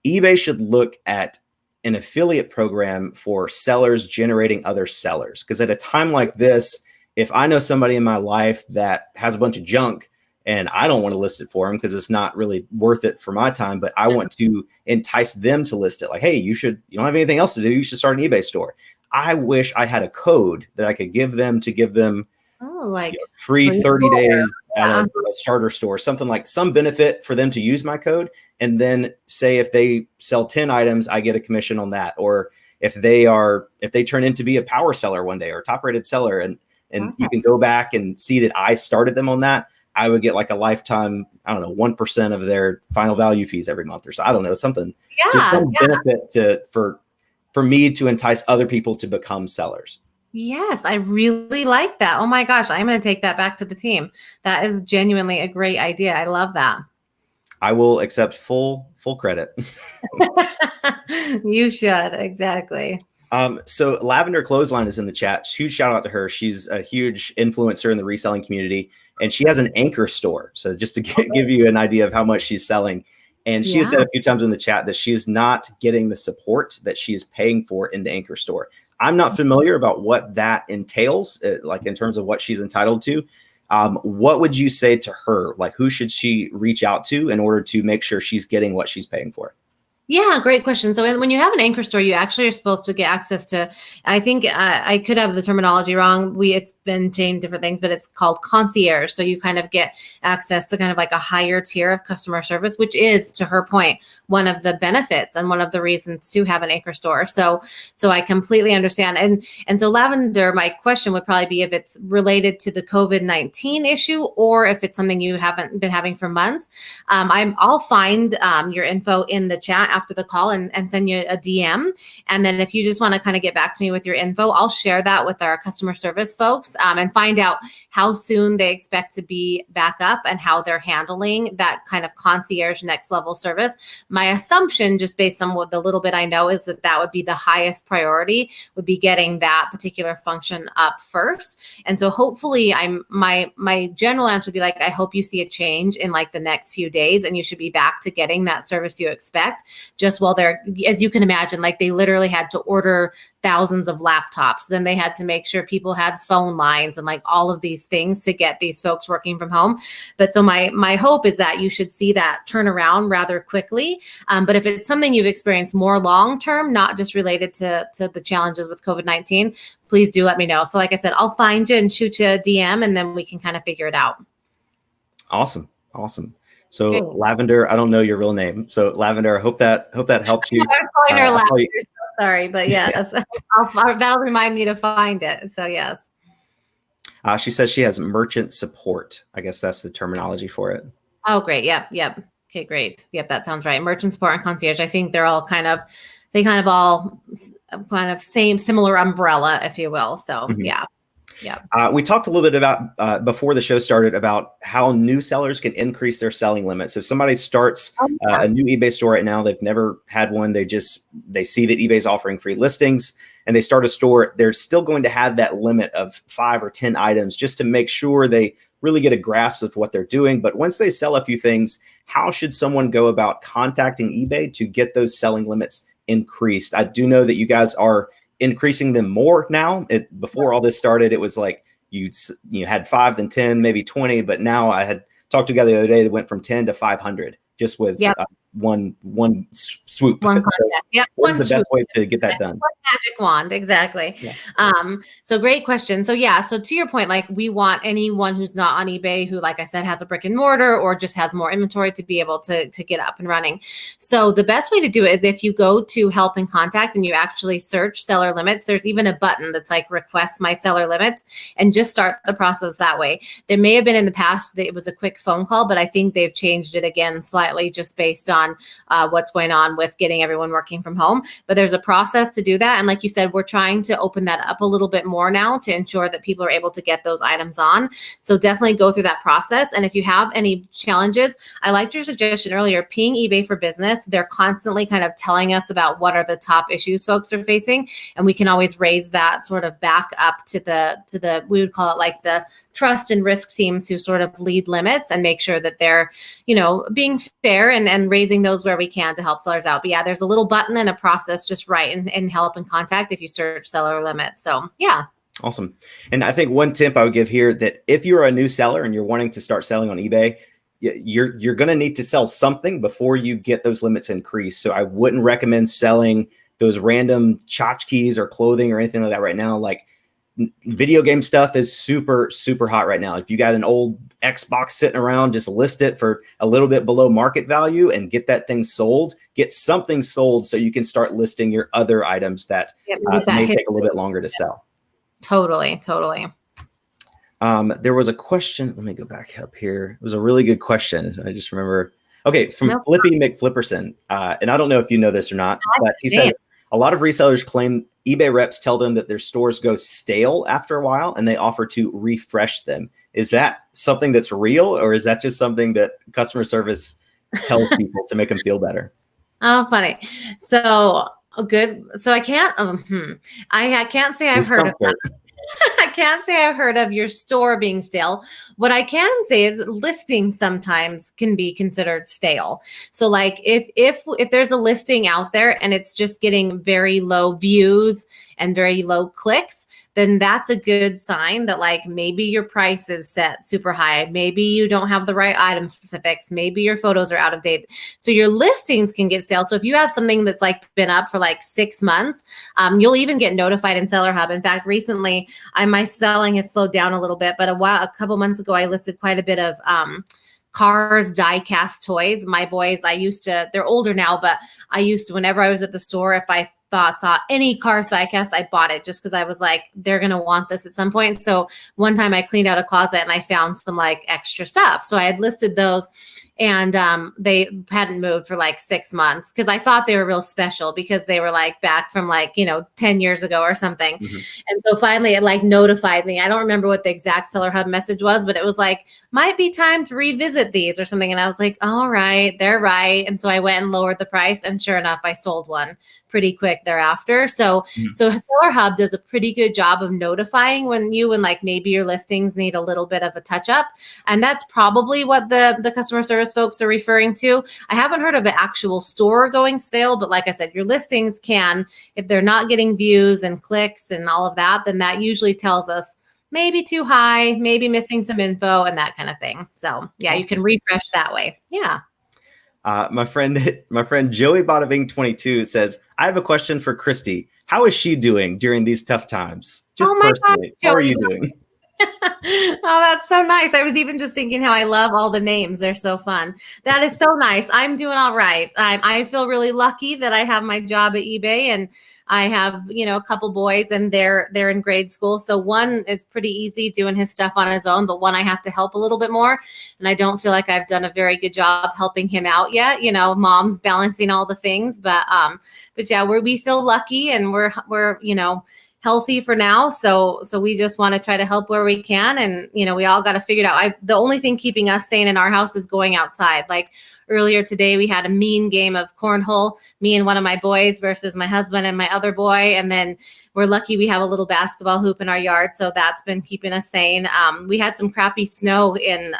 [SPEAKER 1] eBay should look at an affiliate program for sellers generating other sellers. Because at a time like this, if I know somebody in my life that has a bunch of junk and I don't want to list it for them because it's not really worth it for my time, but I want to entice them to list it. Like, hey, you don't have anything else to do. You should start an eBay store. I wish I had a code that I could give them free 30 days at a starter store, something like some benefit for them to use my code. And then say if they sell 10 items, I get a commission on that. Or if they turn into be a power seller one day or top rated seller, and you can go back and see that I started them on that, I would get like a lifetime, 1% of their final value fees every month or so. I don't know, something. There's some benefit for me to entice other people to become sellers.
[SPEAKER 2] Yes, I really like that. Oh my gosh, I'm going to take that back to the team. That is genuinely a great idea. I love that.
[SPEAKER 1] I will accept full credit.
[SPEAKER 2] You should, exactly.
[SPEAKER 1] So Lavender Clothesline is in the chat. Huge shout out to her. She's a huge influencer in the reselling community, and she has an anchor store. So just to give you an idea of how much she's selling. And she has said a few times in the chat that she's not getting the support that she's paying for in the anchor store. I'm not familiar about what that entails, like in terms of what she's entitled to. What would you say to her? Like, who should she reach out to in order to make sure she's getting what she's paying for?
[SPEAKER 2] Yeah, great question. So when you have an anchor store, you actually are supposed to get access to, I think I could have the terminology wrong. It's been changed different things, but it's called concierge. So you kind of get access to kind of like a higher tier of customer service, which is, to her point, one of the benefits and one of the reasons to have an anchor store. So I completely understand. And so Lavender, my question would probably be if it's related to the COVID-19 issue or if it's something you haven't been having for months. I'll find your info in the chat after the call and send you a DM. And then if you just want to kind of get back to me with your info, I'll share that with our customer service folks and find out how soon they expect to be back up and how they're handling that kind of concierge next level service. My assumption, just based on what the little bit I know, is that would be the highest priority, would be getting that particular function up first. And so hopefully my general answer would be like, I hope you see a change in like the next few days and you should be back to getting that service you expect. Just while they're, as you can imagine, like they literally had to order thousands of laptops. Then they had to make sure people had phone lines and like all of these things to get these folks working from home. But so my hope is that you should see that turn around rather quickly. But if it's something you've experienced more long-term, not just related to the challenges with COVID-19, please do let me know. So like I said, I'll find you and shoot you a DM and then we can kind of figure it out.
[SPEAKER 1] Awesome. So Lavender, I don't know your real name. So Lavender, I hope that helped you.
[SPEAKER 2] I was calling her Lavender, so sorry, but yes, that'll remind me to find it. So yes.
[SPEAKER 1] She says she has merchant support. I guess that's the terminology for it.
[SPEAKER 2] Oh, great. Yep. Okay, great. Yep, that sounds right. Merchant support and concierge. I think they're all all similar umbrella, if you will. So yeah.
[SPEAKER 1] We talked a little bit about before the show started about how new sellers can increase their selling limits. If somebody starts a new eBay store right now, they've never had one. They see that eBay's offering free listings and they start a store. They're still going to have that limit of 5 or 10 items just to make sure they really get a grasp of what they're doing. But once they sell a few things, how should someone go about contacting eBay to get those selling limits increased? I do know that you guys are increasing them more now. Before all this started, it was like you had 5, then 10, maybe 20. But now I had talked to a guy the other day that went from 10 to 500 just with one swoop.
[SPEAKER 2] One contact. Yep.
[SPEAKER 1] What's the best way to get that done?
[SPEAKER 2] One magic wand, exactly. Yeah. So great question. So so to your point, like we want anyone who's not on eBay who, like I said, has a brick and mortar or just has more inventory to be able to get up and running. So the best way to do it is if you go to help and contact and you actually search seller limits, there's even a button that's like request my seller limits and just start the process that way. There may have been in the past that it was a quick phone call, but I think they've changed it again slightly just based on what's going on with getting everyone working from home. But there's a process to do that. And like you said, we're trying to open that up a little bit more now to ensure that people are able to get those items on. So definitely go through that process. And if you have any challenges, I liked your suggestion earlier, ping eBay for Business. They're constantly kind of telling us about what are the top issues folks are facing. And we can always raise that sort of back up to the we would call it like the trust and risk teams who sort of lead limits and make sure that they're, being fair and raising those where we can to help sellers out. But yeah, there's a little button and a process just right in help and contact if you search seller limit. So yeah.
[SPEAKER 1] Awesome. And I think one tip I would give here, that if you're a new seller and you're wanting to start selling on eBay, you're going to need to sell something before you get those limits increased. So I wouldn't recommend selling those random tchotchkes or clothing or anything like that right now. Like video game stuff is super, super hot right now. If you got an old Xbox sitting around, just list it for a little bit below market value and get that thing sold. Get something sold so you can start listing your other items that may take a little bit longer to sell.
[SPEAKER 2] Totally.
[SPEAKER 1] There was a question. Let me go back up here. It was a really good question. I just remember. Okay, from Flippy McFlipperson. And I don't know if you know this or not, but he said a lot of resellers claim eBay reps tell them that their stores go stale after a while and they offer to refresh them. Is that something that's real, or is that just something that customer service tells people to make them feel better?
[SPEAKER 2] Oh, funny. So good. So I can't say I've heard of that. I can't say I've heard of your store being stale. What I can say is listings sometimes can be considered stale. So like if there's a listing out there and it's just getting very low views and very low clicks, then that's a good sign that like maybe your price is set super high. Maybe you don't have the right item specifics. Maybe your photos are out of date. So your listings can get stale. So if you have something that's like been up for like 6 months, you'll even get notified in Seller Hub. In fact, recently my selling has slowed down a little bit, but a couple months ago, I listed quite a bit of Cars die cast toys. My boys, they're older now, but I used to, whenever I was at the store, if I saw any Cars diecast, I bought it just because I was like, they're going to want this at some point. So one time I cleaned out a closet and I found some like extra stuff. So I had listed those and they hadn't moved for like 6 months because I thought they were real special because they were like back from like, 10 years ago or something. Mm-hmm. And so finally it like notified me. I don't remember what the exact Seller Hub message was, but it was like, might be time to revisit these or something. And I was like, all right, they're right. And so I went and lowered the price. And sure enough, I sold one pretty quick thereafter. So Seller Hub does a pretty good job of notifying when like maybe your listings need a little bit of a touch up. And that's probably what the customer service folks are referring to. I haven't heard of an actual store going stale, but like I said, your listings can, if they're not getting views and clicks and all of that, then that usually tells us maybe too high, maybe missing some info and that kind of thing. So yeah, you can refresh that way. Yeah.
[SPEAKER 1] My friend Joey Badaving 22 says, I have a question for Christy. How is she doing during these tough times? Just personally, God, how are you doing?
[SPEAKER 2] Oh, that's so nice. I was even just thinking how I love all the names. They're so fun. That is so nice. I'm doing all right. I feel really lucky that I have my job at eBay and I have, a couple boys and they're in grade school. So one is pretty easy doing his stuff on his own, but one I have to help a little bit more. And I don't feel like I've done a very good job helping him out yet. Mom's balancing all the things, but yeah, we feel lucky and we're healthy for now. So we just want to try to help where we can. And, we all got to figure it out. The only thing keeping us sane in our house is going outside. Like earlier today, we had a mean game of cornhole, me and one of my boys versus my husband and my other boy. And then we're lucky we have a little basketball hoop in our yard. So that's been keeping us sane. We had some crappy snow in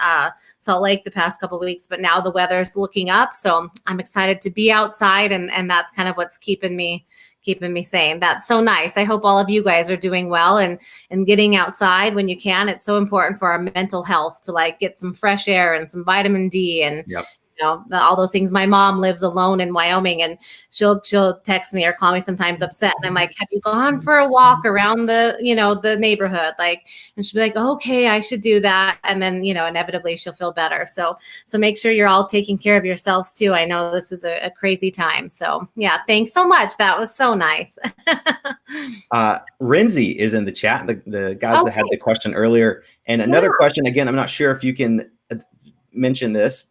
[SPEAKER 2] Salt Lake the past couple of weeks, but now the weather's looking up. So I'm excited to be outside. And that's kind of what's keeping me sane. That's so nice. I hope all of you guys are doing well and getting outside when you can. It's so important for our mental health to like get some fresh air and some vitamin D and all those things. My mom lives alone in Wyoming and she'll text me or call me sometimes upset. And I'm like, have you gone for a walk around the neighborhood? And she'll be like, okay, I should do that. And then, inevitably she'll feel better. So make sure you're all taking care of yourselves too. I know this is a crazy time. So yeah, thanks so much. That was so nice.
[SPEAKER 1] Renzi is in the chat, the guys that had the question earlier. And another question, again, I'm not sure if you can mention this,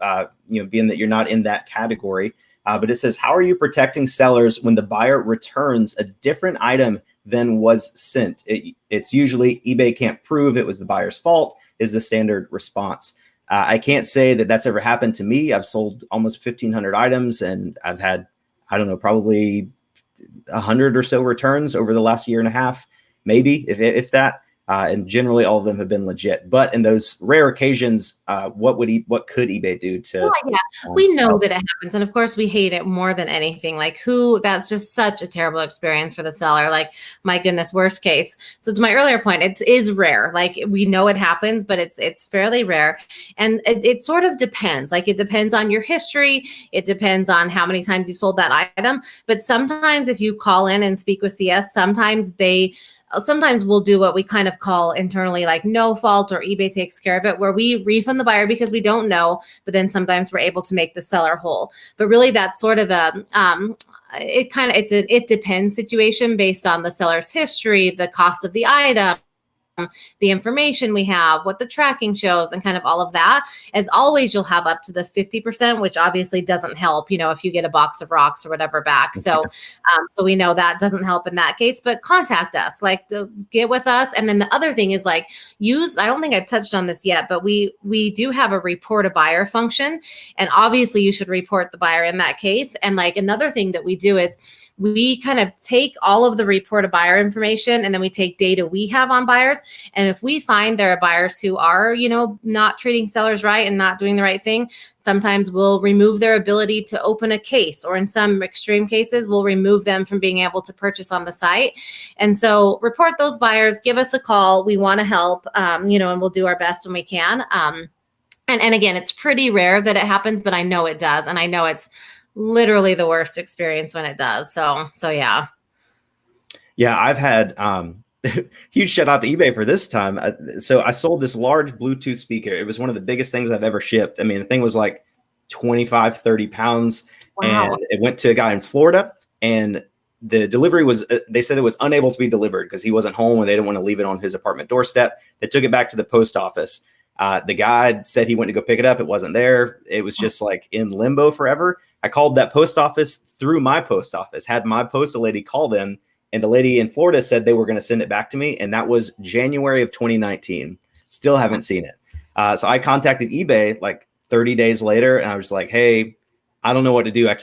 [SPEAKER 1] being that you're not in that category, but it says, how are you protecting sellers when the buyer returns a different item than was sent? It's usually eBay can't prove it was the buyer's fault is the standard response. I can't say that that's ever happened to me. I've sold almost 1,500 items and I've had, probably 100 or so returns over the last year and a half, maybe if that. and generally all of them have been legit. But in those rare occasions, what could eBay do to?
[SPEAKER 2] Yeah, we know that it happens, and of course, we hate it more than anything. Like, that's just such a terrible experience for the seller. Like, my goodness, worst case. So to my earlier point, it is rare. Like, we know it happens, but it's fairly rare, and it sort of depends. Like, it depends on your history. It depends on how many times you've sold that item. But sometimes, if you call in and speak with CS, sometimes we'll do what we kind of call internally like no fault, or eBay takes care of it, where we refund the buyer because we don't know, but then sometimes we're able to make the seller whole. But really that's sort of it's an it depends situation based on the seller's history, the cost of the item, the information we have, what the tracking shows, and kind of all of that. As always, you'll have up to the 50%, which obviously doesn't help, if you get a box of rocks or whatever back. So we know that doesn't help in that case, but contact us, get with us. And then the other thing is I don't think I've touched on this yet, but we do have a report a buyer function. And obviously you should report the buyer in that case. And another thing that we do is we kind of take all of the report a buyer information, and then we take data we have on buyers. And if we find there are buyers who are, not treating sellers right and not doing the right thing, sometimes we'll remove their ability to open a case, or in some extreme cases, we'll remove them from being able to purchase on the site. And so report those buyers, give us a call. We want to help, and we'll do our best when we can. And again, it's pretty rare that it happens, but I know it does. And I know it's literally the worst experience when it does. So yeah.
[SPEAKER 1] Yeah, I've had huge shout out to eBay for this time. So I sold this large Bluetooth speaker. It was one of the biggest things I've ever shipped. I mean, the thing was like 25, 30 pounds. Wow. And it went to a guy in Florida, and the delivery was, they said it was unable to be delivered because he wasn't home and they didn't want to leave it on his apartment doorstep. They took it back to the post office. The guy said he went to go pick it up. It wasn't there. It was just in limbo forever. I called that post office through my post office, had my postal lady call them, and the lady in Florida said they were going to send it back to me. And that was January of 2019. Still haven't seen it. So I contacted eBay 30 days later, and I was like, hey, I don't know what to do. I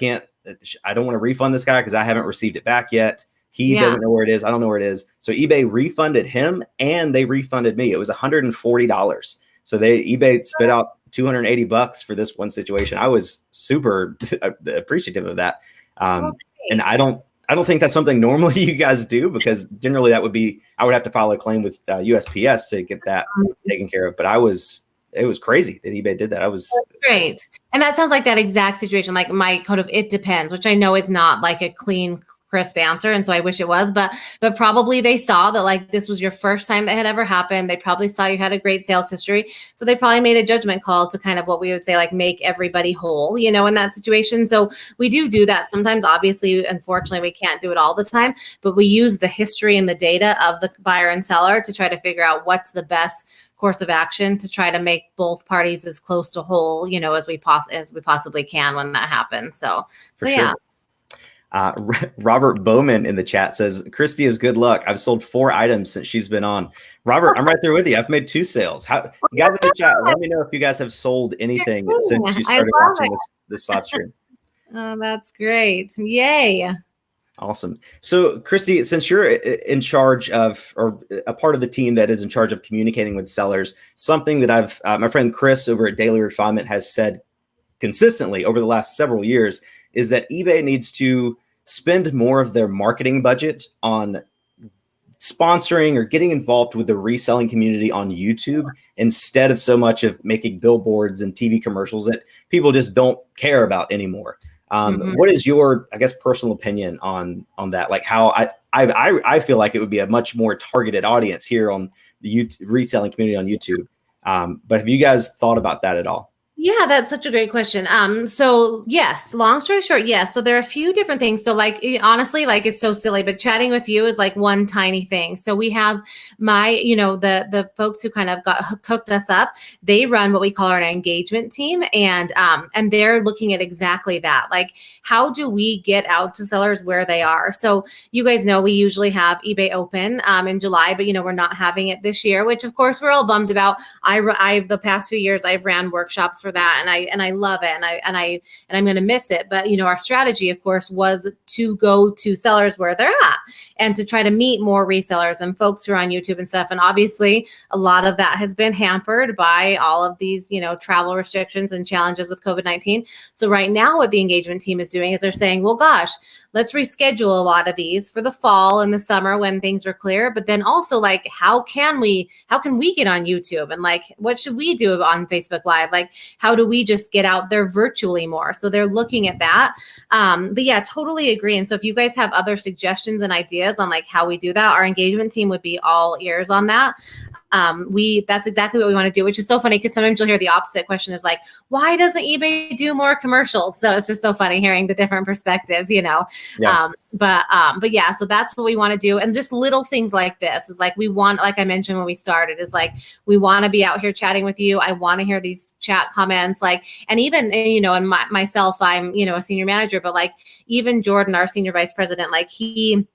[SPEAKER 1] don't want to refund this guy because I haven't received it back yet. He doesn't know where it is. I don't know where it is. So eBay refunded him and they refunded me. It was $140. So eBay spit out $280 for this one situation. I was super appreciative of that. And I don't think that's something normally you guys do, because generally I would have to file a claim with USPS to get that taken care of. But it was crazy that eBay did that. That's
[SPEAKER 2] great. And that sounds like that exact situation, like my code of it depends, which I know is not like a clean, crisp answer. And so I wish it was, but probably they saw that this was your first time that had ever happened. They probably saw you had a great sales history. So they probably made a judgment call to kind of what we would say, make everybody whole, in that situation. So we do that sometimes. Obviously, unfortunately, we can't do it all the time, but we use the history and the data of the buyer and seller to try to figure out what's the best course of action to try to make both parties as close to whole, as we possibly can when that happens. So yeah.
[SPEAKER 1] Robert Bowman in the chat says, Christy is good luck. I've sold 4 items since she's been on. Robert, I'm right there with you. I've made 2 sales. You guys in the chat, let me know if you guys have sold anything since you started watching this live stream.
[SPEAKER 2] Oh, that's great. Yay.
[SPEAKER 1] Awesome. So Christy, since you're in charge of, or a part of the team that is in charge of communicating with sellers, something that my friend Chris over at Daily Refinement has said consistently over the last several years is that eBay needs to spend more of their marketing budget on sponsoring or getting involved with the reselling community on YouTube instead of so much of making billboards and TV commercials that people just don't care about anymore. What is your, I guess, personal opinion on that? How I feel like it would be a much more targeted audience here on the reselling community on YouTube. But have you guys thought about that at all?
[SPEAKER 2] Yeah, that's such a great question. So yes, long story short, yes. So there are a few different things. So honestly, it's so silly, but chatting with you is one tiny thing. So we have the folks who kind of cooked us up, they run what we call our engagement team. And they're looking at exactly that. How do we get out to sellers where they are? So you guys know, we usually have eBay open in July, but we're not having it this year, which of course we're all bummed about. The past few years I've ran workshops for for that, and I love it, and I'm going to miss it. But our strategy, of course, was to go to sellers where they're at and to try to meet more resellers and folks who are on YouTube and stuff. And obviously, a lot of that has been hampered by all of these travel restrictions and challenges with COVID-19. So right now, what the engagement team is doing is they're saying, well, gosh, let's reschedule a lot of these for the fall and the summer when things are clear. But then also, like, how can we get on YouTube, and like, what should we do on Facebook Live? Like, how do we just get out there virtually more? So they're looking at that. But yeah, totally agree. And so if you guys have other suggestions and ideas on like how we do that, our engagement team would be all ears on that. That's exactly what we want to do, which is so funny because sometimes you'll hear the opposite question is like, why doesn't eBay do more commercials? So it's just so funny hearing the different perspectives, Yeah. But yeah, so that's what we want to do. And just little things like this is like, we want, like I mentioned when we started, is like, we want to be out here chatting with you. I want to hear these chat comments, like, and even, and myself, I'm, a senior manager, but like even Jordan, our senior vice president, like he,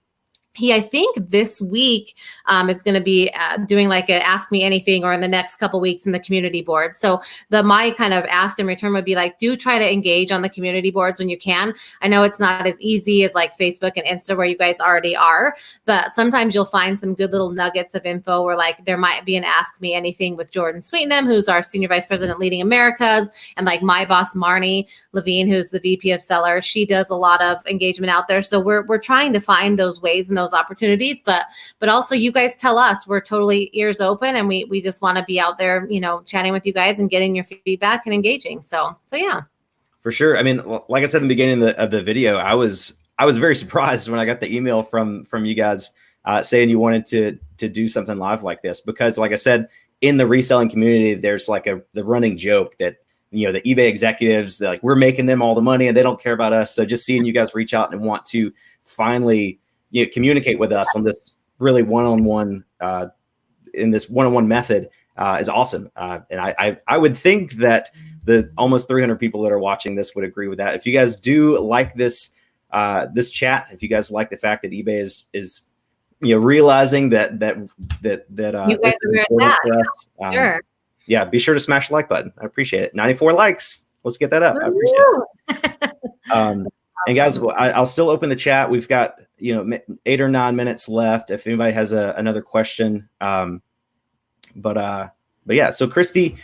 [SPEAKER 2] I think this week is going to be doing like a Ask Me Anything, or in the next couple of weeks in the community board. So my kind of ask in return would be like, do try to engage on the community boards when you can. I know it's not as easy as like Facebook and Insta where you guys already are, but sometimes you'll find some good little nuggets of info where like there might be an Ask Me Anything with Jordan Sweetenham, who's our senior vice president leading Americas, and like my boss, Marnie Levine, who's the VP of Seller. She does a lot of engagement out there. So we're trying to find those ways and those opportunities, but also you guys tell us. We're totally ears open, and we just want to be out there, chatting with you guys and getting your feedback and engaging. So yeah,
[SPEAKER 1] for sure. I mean, like I said in the beginning of the video, I was very surprised when I got the email from you guys saying you wanted to do something live like this, because like I said, in the reselling community, there's like the running joke that the eBay executives, they're like, we're making them all the money and they don't care about us. So just seeing you guys reach out and want to finally communicate with us on this really one-on-one in this one-on-one method is awesome. And I would think that the almost 300 people that are watching this would agree with that. If you guys do like this chat, if you guys like the fact that eBay is realizing that
[SPEAKER 2] you guys are important for us, sure.
[SPEAKER 1] Yeah, be sure to smash the like button. I appreciate it. 94 likes. Let's get that up. I appreciate it. And guys, I'll still open the chat. We've got 8 or 9 minutes left if anybody has another question. But yeah. So Christy,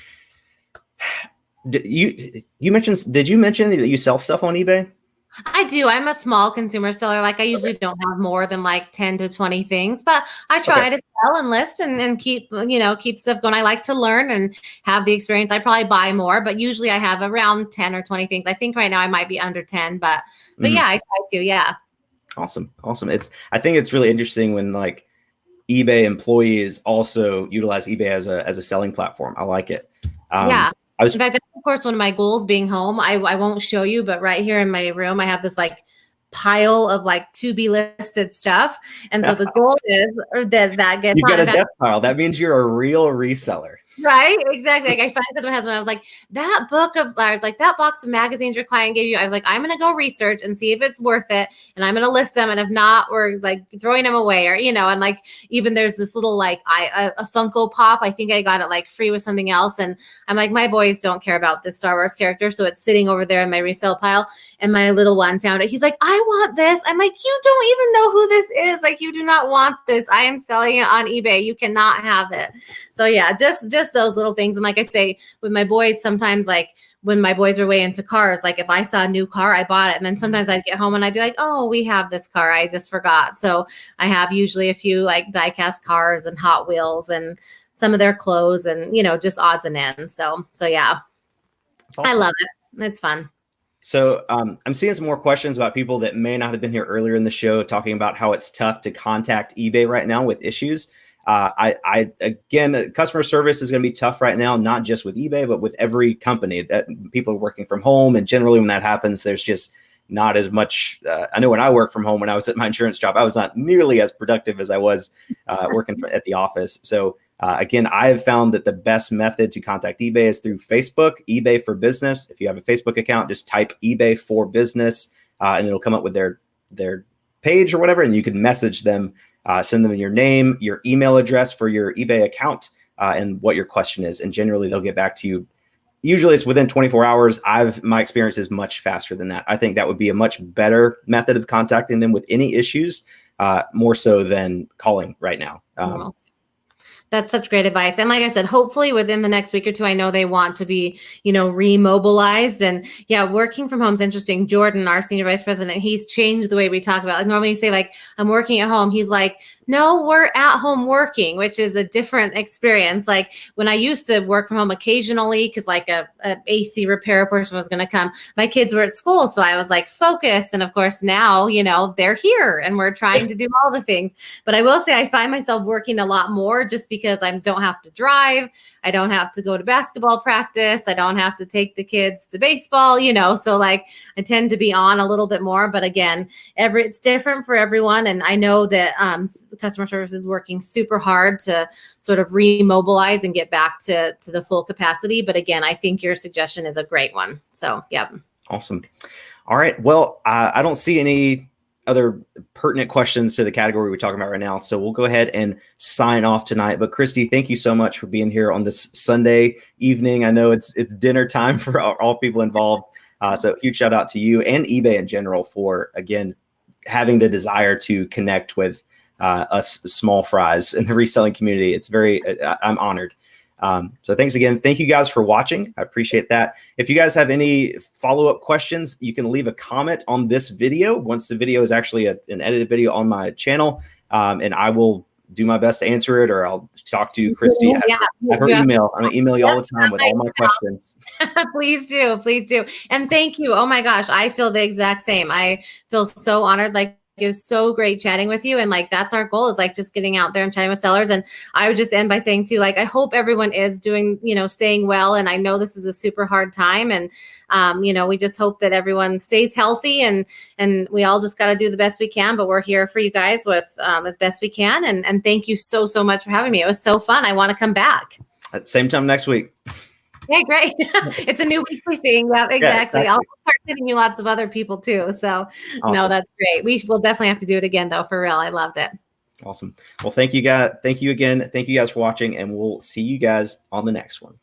[SPEAKER 1] did you mention that you sell stuff on eBay?
[SPEAKER 2] I do. I'm a small consumer seller. Like I usually don't have more than like 10 to 20 things, but I try to sell and list and keep stuff going. I like to learn and have the experience. I probably buy more, but usually I have around 10 or 20 things. I think right now I might be under 10, but yeah, I try to. Yeah. Awesome.
[SPEAKER 1] I think it's really interesting when like eBay employees also utilize eBay as a selling platform. I like it.
[SPEAKER 2] Yeah. In fact, that's of course one of my goals being home. I won't show you, but right here in my room, I have this like pile of like to be listed stuff. And so the goal is that gets
[SPEAKER 1] you got a death pile. That means you're a real reseller.
[SPEAKER 2] Right, exactly. Like I finally said to my husband, I was like, that box of magazines your client gave you, I was like, I'm going to go research and see if it's worth it. And I'm going to list them. And if not, we're like throwing them away, or, and like, even there's this little, like a Funko Pop. I think I got it like free with something else. And I'm like, my boys don't care about this Star Wars character. So it's sitting over there in my resale pile. And my little one found it. He's like, I want this. I'm like, you don't even know who this is. Like, you do not want this. I am selling it on eBay. You cannot have it. So yeah, just those little things. And like I say, with my boys, sometimes like when my boys are way into cars, like if I saw a new car, I bought it. And then sometimes I'd get home and I'd be like, oh, we have this car. I just forgot. So I have usually a few like diecast cars and Hot Wheels and some of their clothes and, just odds and ends. So yeah, awesome. I love it. It's fun.
[SPEAKER 1] So I'm seeing some more questions about people that may not have been here earlier in the show, talking about how it's tough to contact eBay right now with issues. Again, customer service is going to be tough right now, not just with eBay, but with every company that people are working from home. And generally when that happens, there's just not as much. I know when I worked from home, when I was at my insurance job, I was not nearly as productive as I was working at the office. So again, I have found that the best method to contact eBay is through Facebook, eBay for Business. If you have a Facebook account, just type eBay for Business and it'll come up with their page or whatever. And you can message them. Send them your name, your email address for your eBay account, and what your question is. And generally, they'll get back to you usually it's within 24 hours. My experience is much faster than that. I think that would be a much better method of contacting them with any issues, more so than calling right now.
[SPEAKER 2] That's such great advice. And like I said, hopefully within the next week or two, I know they want to be, remobilized. And yeah, working from home is interesting. Jordan, our senior vice president, he's changed the way we talk about it. Like normally you say like, I'm working at home. He's like, no, we're at home working, which is a different experience. Like when I used to work from home occasionally, because like a AC repair person was going to come, my kids were at school. So I was like focused. And of course now, they're here and we're trying to do all the things. But I will say I find myself working a lot more just because I don't have to drive. I don't have to go to basketball practice. I don't have to take the kids to baseball, so like I tend to be on a little bit more. But again, it's different for everyone. And I know that customer service is working super hard to sort of remobilize and get back to the full capacity. But again, I think your suggestion is a great one. So, yeah.
[SPEAKER 1] Awesome. All right. Well, I don't see any other pertinent questions to the category we're talking about right now. So we'll go ahead and sign off tonight. But Kristi, thank you so much for being here on this Sunday evening. I know it's dinner time for all people involved. So huge shout out to you and eBay in general for, again, having the desire to connect with us small fries in the reselling community. It's I'm honored. So thanks again. Thank you guys for watching. I appreciate that. If you guys have any follow-up questions, you can leave a comment on this video once the video is actually an edited video on my channel. And I will do my best to answer it, or I'll talk to Kristi. I have her email. I'm going to email you all the time with all my questions.
[SPEAKER 2] Please do. Please do. And thank you. Oh my gosh. I feel the exact same. I feel so honored. Like, it was so great chatting with you. And like, that's our goal, is like just getting out there and chatting with sellers. And I would just end by saying too, like, I hope everyone is doing, staying well. And I know this is a super hard time. And, we just hope that everyone stays healthy, and we all just got to do the best we can, but we're here for you guys with as best we can. And thank you so, so much for having me. It was so fun. I want to come back.
[SPEAKER 1] At the same time next week.
[SPEAKER 2] Okay, great. It's a new weekly thing. Yeah, exactly. I'll start hitting you lots of other people too. So awesome. No, that's great. We will definitely have to do it again though, for real. I loved it.
[SPEAKER 1] Awesome. Well, thank you guys. Thank you again. Thank you guys for watching, and we'll see you guys on the next one.